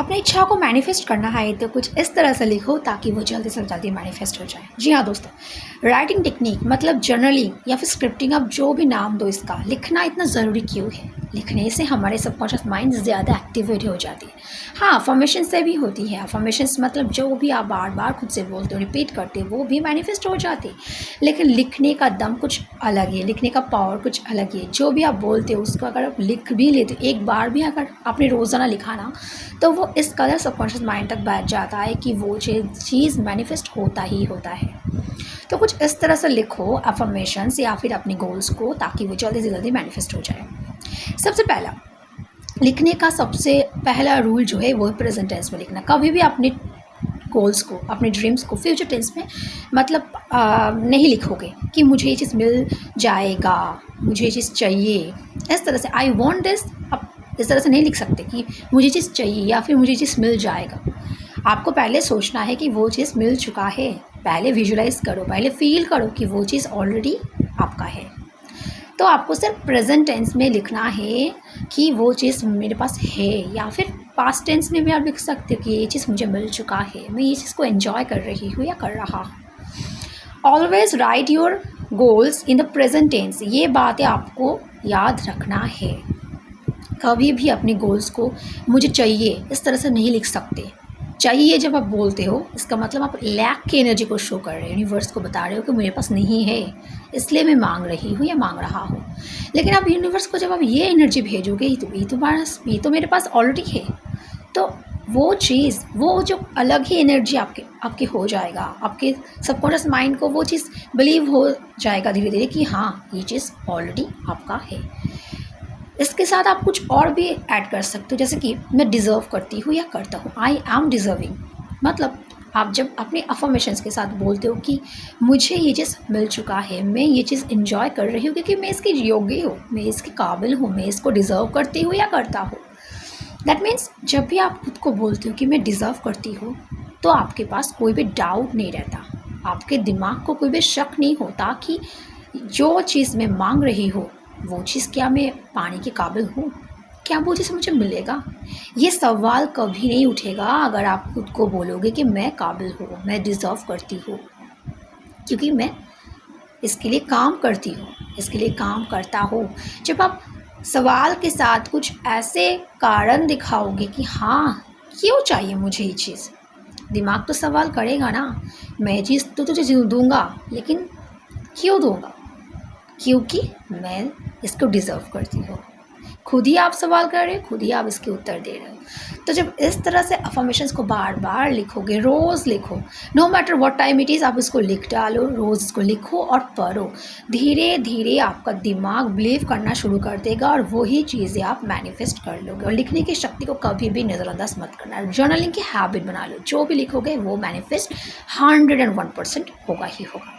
अपनी इच्छा को मैनिफेस्ट करना है तो कुछ इस तरह से लिखो ताकि वो जल्दी से जल्दी मैनिफेस्ट हो जाए। जी हाँ दोस्तों, राइटिंग टेक्निक मतलब जर्नलिंग या फिर स्क्रिप्टिंग, आप जो भी नाम दो इसका, लिखना इतना ज़रूरी क्यों है? लिखने से हमारे सबकॉन्शियस माइंड ज़्यादा एक्टिवेट हो जाती है। हाँ, अफर्मेशन से भी होती है। अफर्मेशंस मतलब जो भी आप बार बार खुद से बोलते हो, रिपीट करते हो, वो भी मैनिफेस्ट हो जाती है। लेकिन लिखने का दम कुछ अलग है, लिखने का पावर कुछ अलग है। जो भी आप बोलते हो उसको अगर आप लिख भी लेते हो, एक बार भी अगर आपने रोज़ाना लिखा ना, तो वो इस कदर सबकॉन्शियस माइंड तक बैठ जाता है कि वो चीज़ मैनिफेस्ट होता ही होता है। तो कुछ इस तरह से लिखो अफर्मेशंस या फिर अपने गोल्स को, ताकि वो जल्दी से जल्दी मैनिफेस्ट हो जाए। सबसे पहला, लिखने का सबसे पहला रूल जो है वो है प्रेजेंट टेंस में लिखना। कभी भी अपने गोल्स को, अपने ड्रीम्स को फ्यूचर टेंस में मतलब नहीं लिखोगे कि मुझे ये चीज़ मिल जाएगा, मुझे ये चीज़ चाहिए, इस तरह से आई वॉन्ट दिस, अब इस तरह से नहीं लिख सकते कि मुझे चीज़ चाहिए या फिर मुझे चीज़ मिल जाएगा। आपको पहले सोचना है कि वो चीज़ मिल चुका है, पहले विजुलाइज करो, पहले फील करो कि वो चीज़ ऑलरेडी आपका है। तो आपको सिर्फ प्रेजेंट टेंस में लिखना है कि वो चीज़ मेरे पास है, या फिर पास्ट टेंस में भी आप लिख सकते हो कि ये चीज़ मुझे मिल चुका है, मैं ये चीज़ को एंजॉय कर रही हूँ या कर रहा हूँ। Always write your goals in the present tense, ये बातें आपको याद रखना है। कभी भी अपने गोल्स को मुझे चाहिए इस तरह से नहीं लिख सकते। चाहिए जब आप बोलते हो, इसका मतलब आप लैक की एनर्जी को शो कर रहे हो, यूनिवर्स को बता रहे हो कि मेरे पास नहीं है, इसलिए मैं मांग रही हूँ या मांग रहा हूँ। लेकिन आप यूनिवर्स को जब आप ये एनर्जी भेजोगे, ये तो मेरे पास ऑलरेडी है, तो वो चीज़, वो जो अलग ही एनर्जी आपके हो जाएगा। आपके सबकॉन्शियस माइंड को वो चीज़ बिलीव हो जाएगा धीरे धीरे कि हाँ, ये चीज़ ऑलरेडी आपका है। इसके साथ आप कुछ और भी ऐड कर सकते हो, जैसे कि मैं डिज़र्व करती हूँ या करता हूँ, आई एम डिज़र्विंग। मतलब आप जब अपने अफर्मेशंस के साथ बोलते हो कि मुझे ये चीज़ मिल चुका है, मैं ये चीज़ इन्जॉय कर रही हूँ क्योंकि मैं इसकी योग्य हूँ, मैं इसके काबिल हूँ, मैं इसको डिज़र्व करती हूँ या करता हूँ। दैट मीन्स जब भी आप खुद को बोलते हो कि मैं डिज़र्व करती हूँ, तो आपके पास कोई भी डाउट नहीं रहता, आपके दिमाग को कोई भी शक नहीं होता कि जो चीज़ मैं मांग रही हूँ वो चीज़ क्या मैं पाने के काबिल हूँ, क्या वो चीज़ मुझे मिलेगा। ये सवाल कभी नहीं उठेगा अगर आप खुद को बोलोगे कि मैं काबिल हूँ, मैं डिज़र्व करती हूँ, क्योंकि मैं इसके लिए काम करती हूँ, इसके लिए काम करता हूँ। जब आप सवाल के साथ कुछ ऐसे कारण दिखाओगे कि हाँ, क्यों चाहिए मुझे ये चीज़, दिमाग तो सवाल करेगा ना, मैं चीज़ तो तुझे दूँगा, लेकिन क्यों दूँगा, क्योंकि मैं इसको डिज़र्व करती हूँ। खुद ही आप सवाल कर रहे हो, खुद ही आप इसके उत्तर दे रहे हो। तो जब इस तरह से अफर्मेशंस को बार बार लिखोगे, रोज़ लिखो, no matter what time it is, आप इसको लिख डालो, रोज़ इसको लिखो और पढ़ो। धीरे धीरे आपका दिमाग बिलीव करना शुरू कर देगा और वही चीज़ें आप मैनिफेस्ट कर लोगे। और लिखने की शक्ति को कभी भी नज़रअंदाज मत करना, जर्नलिंग की हैबिट बना लो, जो भी लिखोगे वो मैनिफेस्ट 101% होगा ही होगा।